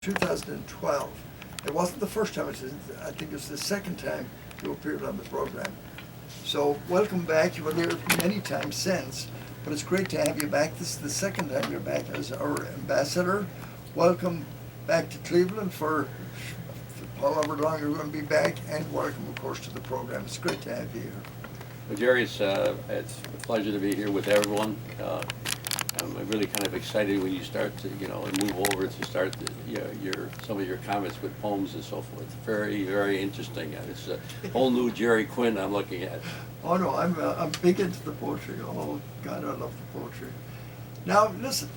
2012. It wasn't the first time, I think it was the second time you appeared on the program. So welcome back. You were there many times since, but it's great to have you back. This is the second time you're back as our ambassador. Welcome back to Cleveland for however long you're going to be back, and welcome, of course, to the program. It's great to have you here. Well, Gerry, it's a pleasure to be here with everyone. I'm really kind of excited when you start to, and move over to start some of your comments with poems and so forth. Very, very interesting. It's a whole new Gerry Quinn I'm looking at. Oh no, I'm big into the poetry. Oh God, I love the poetry. Now listen,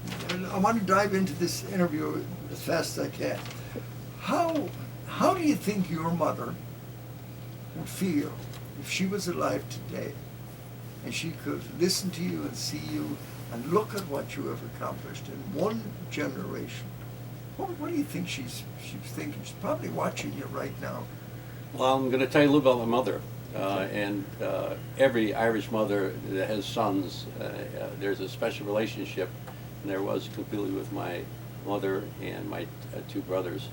I want to dive into this interview as fast as I can. How do you think your mother would feel if she was alive today and she could listen to you and see you and look at what you have accomplished in one generation? What do you think she's thinking? She's probably watching you right now. Well, I'm going to tell you a little about my mother. Every Irish mother that has sons, there's a special relationship, and there was completely with my mother and my two brothers.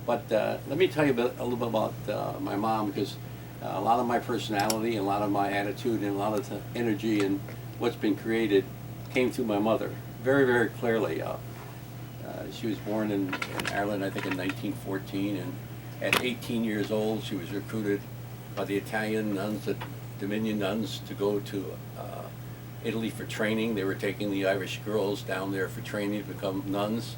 But let me tell you a little bit about my mom, because a lot of my personality and a lot of my attitude and a lot of the energy and what's been created came through my mother very, very clearly. She was born in Ireland, I think, in 1914, and at 18 years old, she was recruited by the Italian nuns, the Dominion nuns, to go to Italy for training. They were taking the Irish girls down there for training to become nuns,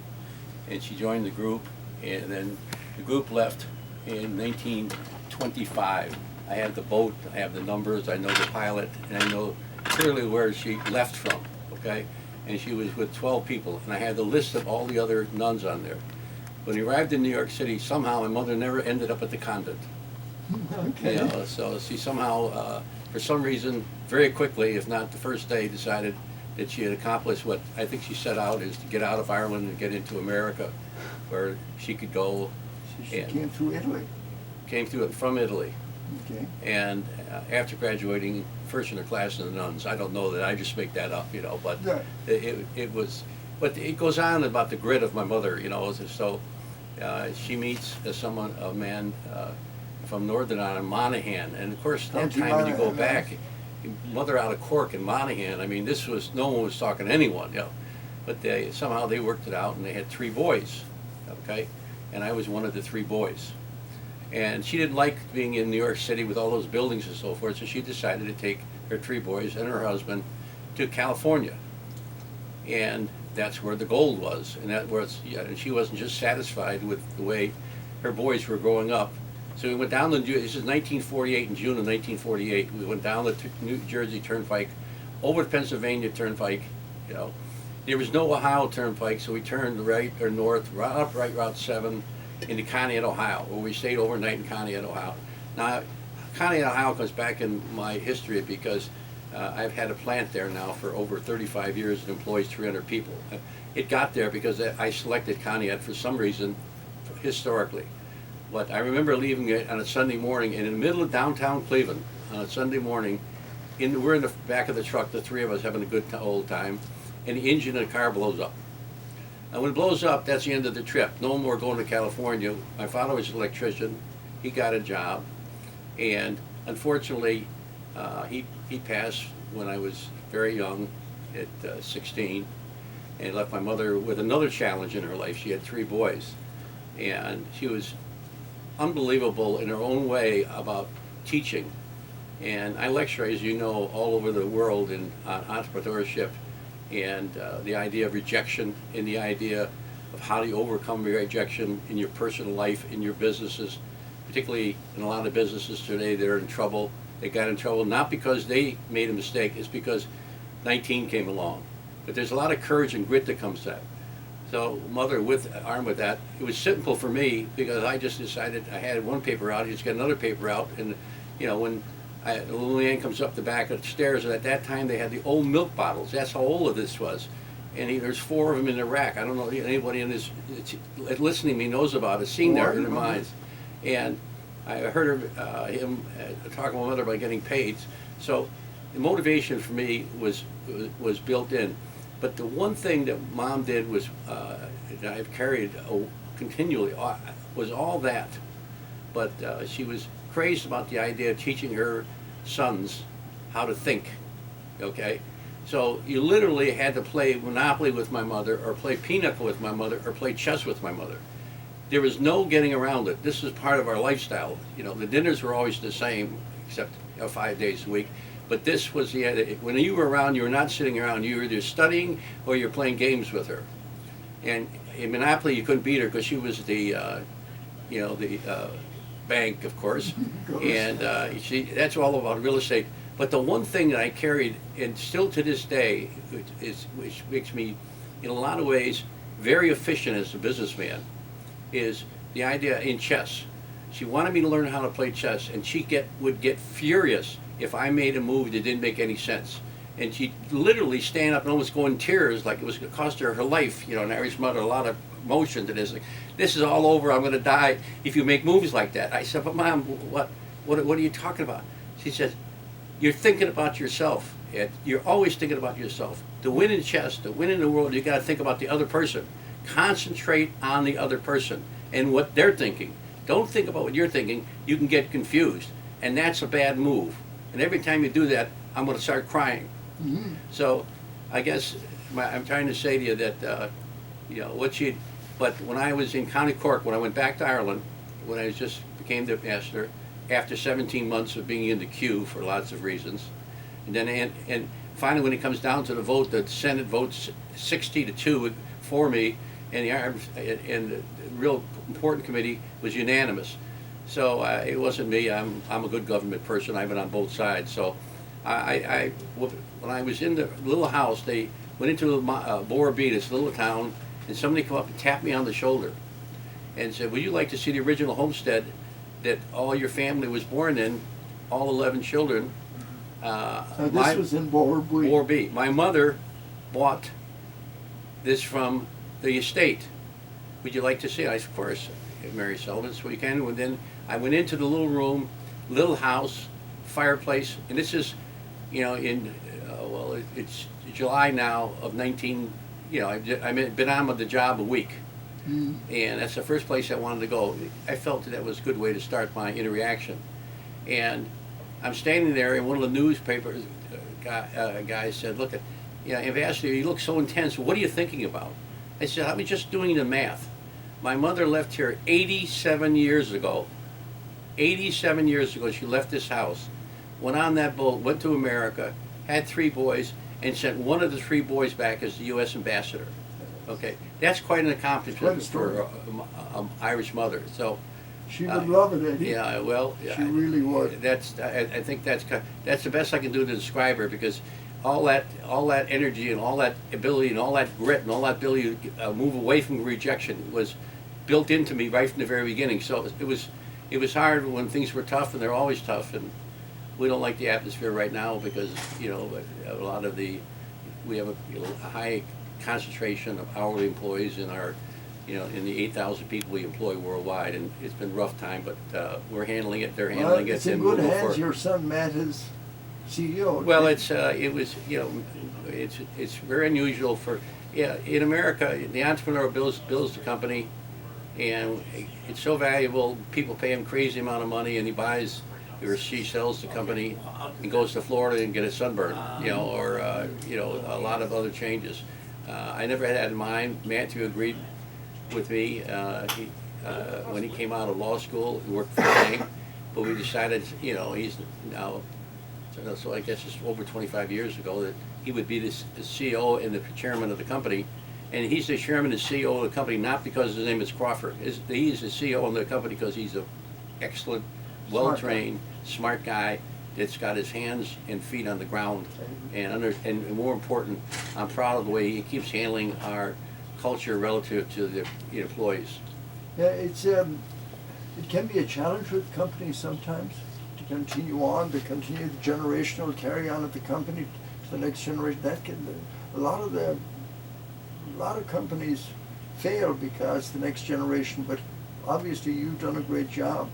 and she joined the group, and then the group left in 1925. I have the boat, I have the numbers, I know the pilot, and I know clearly where she left from, okay? And she was with 12 people, and I had the list of all the other nuns on there. When we arrived in New York City, somehow my mother never ended up at the convent. Okay. So she somehow, for some reason, very quickly, if not the first day, decided that she had accomplished what I think she set out, is to get out of Ireland and get into America, where she could go. She came through Italy. Came through it from Italy. Okay. And after graduating, first in her class in the nuns. I don't know that, I just make that up, but Yeah. it was, but it goes on about the grit of my mother, so she meets a man from Northern Ireland, Monaghan, and of course that time when you go back, mother out of Cork and Monaghan, I mean, no one was talking to anyone, but somehow they worked it out, and they had 3 boys, okay, and I was one of the 3 boys. And she didn't like being in New York City with all those buildings and so forth, so she decided to take her 3 boys and her husband to California. And that's where the gold was. And and she wasn't just satisfied with the way her boys were growing up. So we went down this is 1948, in June of 1948, we went down the New Jersey Turnpike, over the Pennsylvania Turnpike, There was no Ohio Turnpike, so we turned right or north, right up Route 7, into Conneaut, Ohio, where we stayed overnight in Conneaut, Ohio. Now, Conneaut, Ohio comes back in my history because I've had a plant there now for over 35 years and employs 300 people. It got there because I selected Conneaut for some reason, historically. But I remember leaving it on a Sunday morning, and in the middle of downtown Cleveland, on a Sunday morning, we're in the back of the truck, the 3 of us having a good old time, and the engine of the car blows up. And when it blows up, that's the end of the trip. No more going to California. My father was an electrician. He got a job. And unfortunately, he passed when I was very young, at 16, and left my mother with another challenge in her life. She had 3 boys. And she was unbelievable in her own way about teaching. And I lecture, as you know, all over the world on entrepreneurship, and the idea of rejection, and the idea of how do you overcome rejection in your personal life, in your businesses, particularly in a lot of businesses today that are in trouble. They got in trouble not because they made a mistake, it's because 19 came along. But there's a lot of courage and grit that comes to that. So mother, armed with that, it was simple for me because I just decided I had one paper out, I just got another paper out, and when a little man comes up the back of the stairs, and at that time they had the old milk bottles. That's how old this was. And there's 4 of them in the rack. I don't know if anybody in this listening to me knows about it, seen there in their minds. And I heard him talking to my mother about getting paid. So the motivation for me was built in. But the one thing that Mom did was, I've carried continually, was all that. But she was crazed about the idea of teaching her sons how to think, okay? So you literally had to play Monopoly with my mother, or play Pinochle with my mother, or play chess with my mother. There was no getting around it. This is part of our lifestyle. You know, the dinners were always the same, except 5 days a week. But this was when you were around, you were not sitting around. You were either studying or you're playing games with her. And in Monopoly, you couldn't beat her because she was the bank, of course. And that's all about real estate. But the one thing that I carried, and still to this day, which makes me, in a lot of ways, very efficient as a businessman, is the idea in chess. She wanted me to learn how to play chess, and she would get furious if I made a move that didn't make any sense. And she'd literally stand up and almost go in tears, like it was going to cost her life. You know, an Irish mother, a lot of emotion to this. Like, this is all over. I'm going to die if you make moves like that. I said, but Mom, what are you talking about? She said, you're thinking about yourself. You're always thinking about yourself. To win in chess, to win in the world, you got to think about the other person. Concentrate on the other person and what they're thinking. Don't think about what you're thinking. You can get confused, and that's a bad move. And every time you do that, I'm going to start crying. Mm-hmm. So, I guess I'm trying to say to you that but when I was in County Cork, when I went back to Ireland, when I just became the pastor, after 17 months of being in the queue for lots of reasons, and then and finally when it comes down to the vote, the Senate votes 60-2 for me, and the real important committee was unanimous. So it wasn't me. I'm a good government person. I've been on both sides. So when I was in the little house, they went into Borrowbee, this little town, and somebody come up and tapped me on the shoulder and said, would you like to see the original homestead that all your family was born in, all 11 children? This was in Borrowbee. Borrowbee. My mother bought this from the estate. Would you like to see it? I said, of course, Mary Sullivan, so we can. And then I went into the little room, little house, fireplace, and this is, it's July now of 19, I've been on with the job a week. Mm. And that's the first place I wanted to go. I felt that was a good way to start my interaction. And I'm standing there, and one of the newspaper guys said, look, Ambassador, you look so intense. What are you thinking about? I said, I was just doing the math. My mother left here 87 years ago. 87 years ago, she left this house, went on that boat, went to America, had 3 boys, and sent one of the 3 boys back as the U.S. ambassador. Okay, that's quite an accomplishment for an Irish mother. So she would love it, Eddie. Yeah, well, she really would. I think that's the best I can do to describe her, because all that energy and all that ability and all that grit and all that ability to move away from rejection was built into me right from the very beginning. So it was hard when things were tough, and they're always tough, and we don't like the atmosphere right now because a lot of we have a high concentration of hourly employees in our in the 8,000 people we employ worldwide, and it's been a rough time, but we're handling it. They're handling it. It's in good hands. Your son Matt is CEO. Well, it's very unusual for in America. The entrepreneur builds the company, and it's so valuable. People pay him crazy amount of money, and he buys or she sells the company and goes to Florida and get a sunburn, or a lot of other changes. I never had that in mind. Matthew agreed with me when he came out of law school. He worked for the bank, but we decided, he's now, so I guess it's over 25 years ago, that he would be the CEO and the chairman of the company. And he's the chairman and CEO of the company not because his name is Crawford. He's the CEO of the company because he's an excellent, well-trained, smart guy that's got his hands and feet on the ground. And more important, I'm proud of the way he keeps handling our culture relative to the employees. Yeah, it can be a challenge with companies sometimes to continue on, to continue the generational carry on of the company to the next generation. A lot of companies fail because the next generation. But obviously, you've done a great job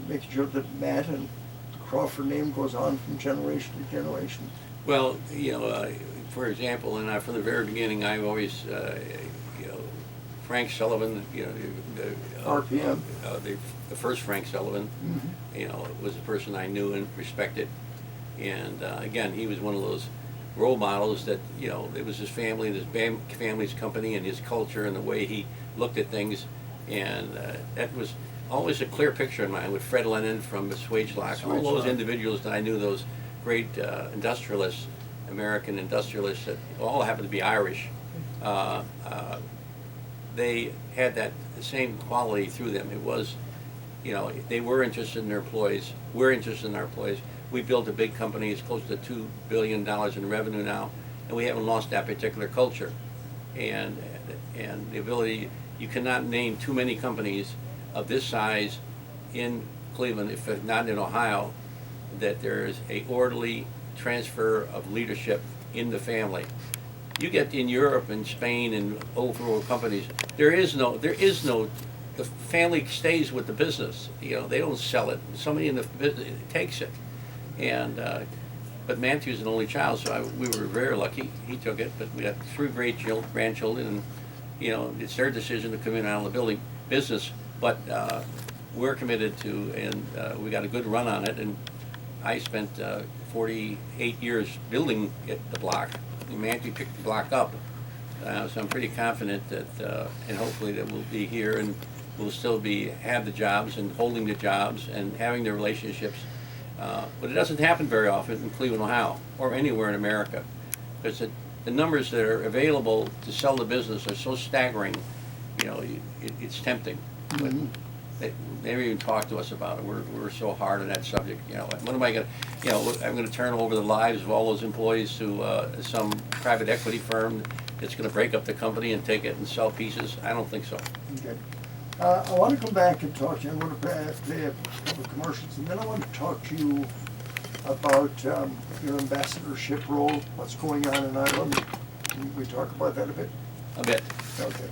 making sure that Matt and the Crawford name goes on from generation to generation. Well, for example, and from the very beginning, I've always, Frank Sullivan, you know, RPM. The first Frank Sullivan, Mhm. you know, was a person I knew and respected. And again, he was one of those role models that, you know, it was his family and his family's company and his culture and the way he looked at things. And that was always a clear picture in mind with Fred Lennon from Swagelock, all those individuals that I knew, those great industrialists, American industrialists that all happened to be Irish. They had that same quality through them. It was, you know, they were interested in their employees. We're interested in our employees. We built a big company. It's close to $2 billion in revenue now, and we haven't lost that particular culture. And the ability, you cannot name too many companies of this size in Cleveland, if not in Ohio, that there is a orderly transfer of leadership in the family. You get in Europe and Spain and overall companies, there is no, the family stays with the business. You know, they don't sell it. Somebody in the business takes it. And, but Matthew's an only child, so we were very lucky. He took it, but we got 3 great grandchildren, and, you know, it's their decision to come in out of the building business. But we're committed to, and we got a good run on it. And I spent 48 years building the block. Matthew picked the block up, so I'm pretty confident that, and hopefully that we'll be here and we'll still have the jobs and holding the jobs and having the relationships. But it doesn't happen very often in Cleveland, Ohio, or anywhere in America, because the numbers that are available to sell the business are so staggering. You know, it's tempting. But they never even talk to us about it. We're so hard on that subject. You know, what am I going to, you know, I'm going to turn over the lives of all those employees to some private equity firm that's going to break up the company and take it and sell pieces? I don't think so. Okay. I want to come back and talk to you. I'm going to play a couple of commercials, and then I want to talk to you about your ambassadorship role, what's going on in Ireland. Can we talk about that a bit? A bit. Okay.